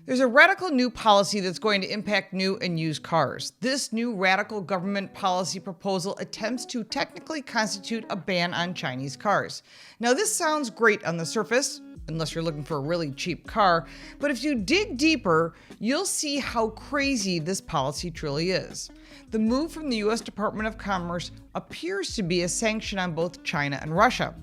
There's a radical new policy that's going to impact new and used cars. This new radical government policy proposal attempts to technically constitute a ban on Chinese cars. Now, this sounds great on the surface, unless you're looking for a really cheap car, but if you dig deeper, you'll see how crazy this policy truly is. The move from the U.S. Department of Commerce appears to be a sanction on both China and Russia.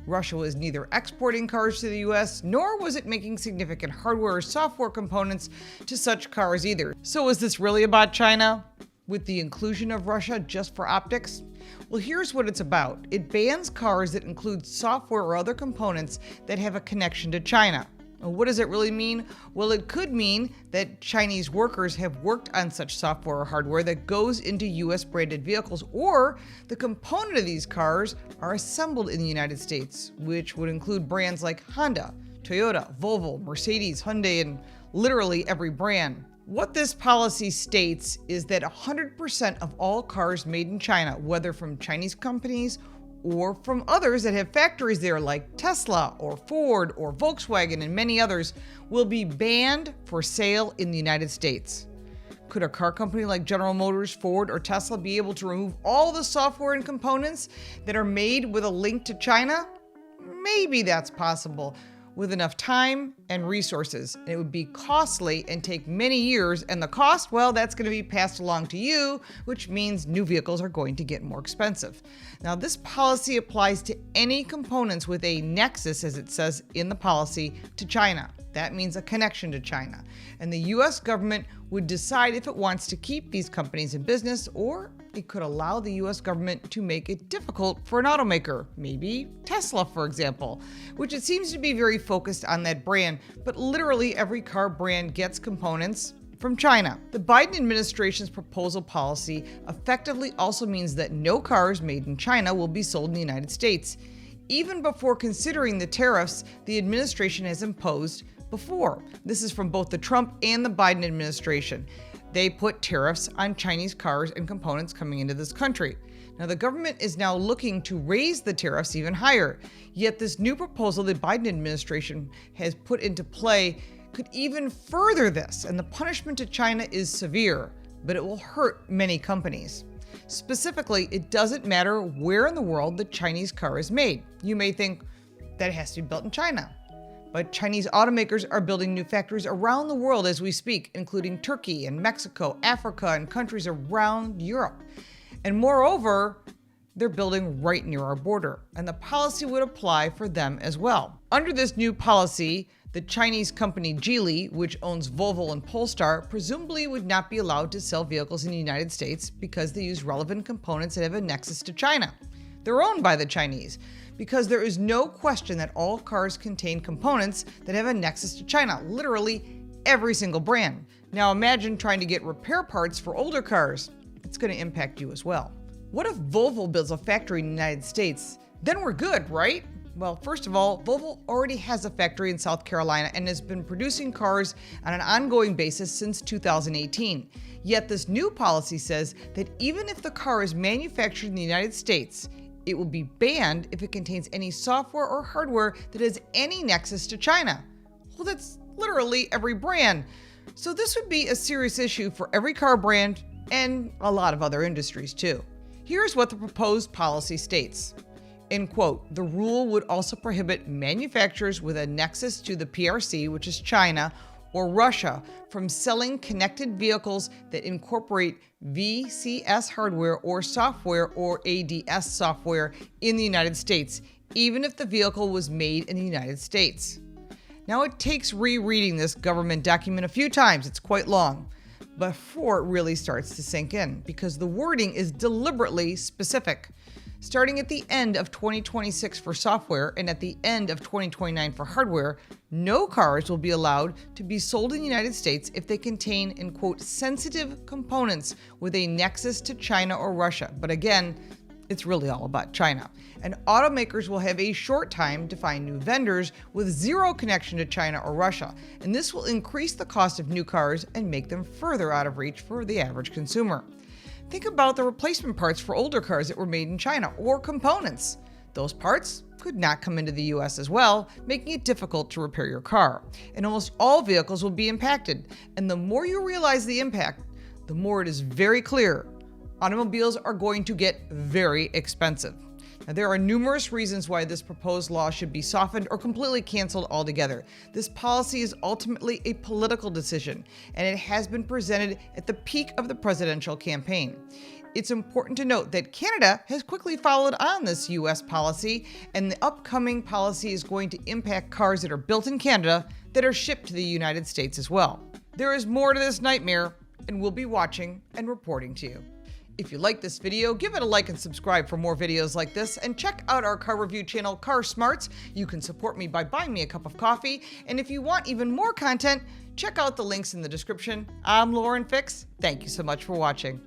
Russia was neither exporting cars to the US, nor was it making significant hardware or software components to such cars either. So is this really about China, with the inclusion of Russia just for optics? Well, here's what it's about. It bans cars that include software or other components that have a connection to China. What does it really mean? Well, it could mean that Chinese workers have worked on such software or hardware that goes into US branded vehicles, or the component of these cars are assembled in the United States, which would include brands like Honda, Toyota, Volvo, Mercedes, Hyundai, and literally every brand. What this policy states is that 100% of all cars made in China, whether from Chinese companies or from others that have factories there like Tesla or Ford or Volkswagen and many others, will be banned for sale in the United States. Could a car company like General Motors, Ford, or Tesla be able to remove all the software and components that are made with a link to China? Maybe that's possible, with enough time and resources. And it would be costly and take many years, and the cost, well, that's going to be passed along to you, which means new vehicles are going to get more expensive. Now, this policy applies to any components with a nexus, as it says in the policy, to China. That means a connection to China. And the US government would decide if it wants to keep these companies in business, or it could allow the US government to make it difficult for an automaker, maybe Tesla, for example, which it seems to be very focused on that brand, but literally every car brand gets components from China. The Biden administration's proposal policy effectively also means that no cars made in China will be sold in the United States, even before considering the tariffs the administration has imposed before. This is from both the Trump and the Biden administration. They put tariffs on Chinese cars and components coming into this country. Now, the government is now looking to raise the tariffs even higher. Yet this new proposal the Biden administration has put into play could even further this, and the punishment to China is severe, but it will hurt many companies. Specifically, it doesn't matter where in the world the Chinese car is made. You may think that it has to be built in China, but Chinese automakers are building new factories around the world as we speak, including Turkey and Mexico, Africa, and countries around Europe. And moreover, they're building right near our border, and the policy would apply for them as well. Under this new policy, the Chinese company Geely, which owns Volvo and Polestar, presumably would not be allowed to sell vehicles in the United States because they use relevant components that have a nexus to China. They're owned by the Chinese, because there is no question that all cars contain components that have a nexus to China, literally every single brand. Now imagine trying to get repair parts for older cars. It's going to impact you as well. What if Volvo builds a factory in the United States? Then we're good, right? Well, first of all, Volvo already has a factory in South Carolina and has been producing cars on an ongoing basis since 2018. Yet this new policy says that even if the car is manufactured in the United States, it will be banned if it contains any software or hardware that has any nexus to China. Well, that's literally every brand. So this would be a serious issue for every car brand and a lot of other industries too. Here's what the proposed policy states. In quote, the rule would also prohibit manufacturers with a nexus to the PRC, which is China, or Russia, from selling connected vehicles that incorporate VCS hardware or software or ADS software in the United States, even if the vehicle was made in the United States. Now, it takes rereading this government document a few times, it's quite long, before it really starts to sink in, because the wording is deliberately specific. Starting at the end of 2026 for software and at the end of 2029 for hardware, no cars will be allowed to be sold in the United States if they contain, in quote, sensitive components with a nexus to China or Russia. But again, it's really all about China. And automakers will have a short time to find new vendors with zero connection to China or Russia. And this will increase the cost of new cars and make them further out of reach for the average consumer. Think about the replacement parts for older cars that were made in China, or components. Those parts could not come into the US as well, making it difficult to repair your car. And almost all vehicles will be impacted. And the more you realize the impact, the more it is very clear automobiles are going to get very expensive. Now, there are numerous reasons why this proposed law should be softened or completely canceled altogether. This policy is ultimately a political decision, and it has been presented at the peak of the presidential campaign. It's important to note that Canada has quickly followed on this US policy, and the upcoming policy is going to impact cars that are built in Canada that are shipped to the United States as well. There is more to this nightmare, and we'll be watching and reporting to you. If you like this video, give it a like and subscribe for more videos like this, and check out our car review channel, Car Smarts. You can support me by buying me a cup of coffee, and if you want even more content, check out the links in the description. I'm Lauren Fix. Thank you so much for watching.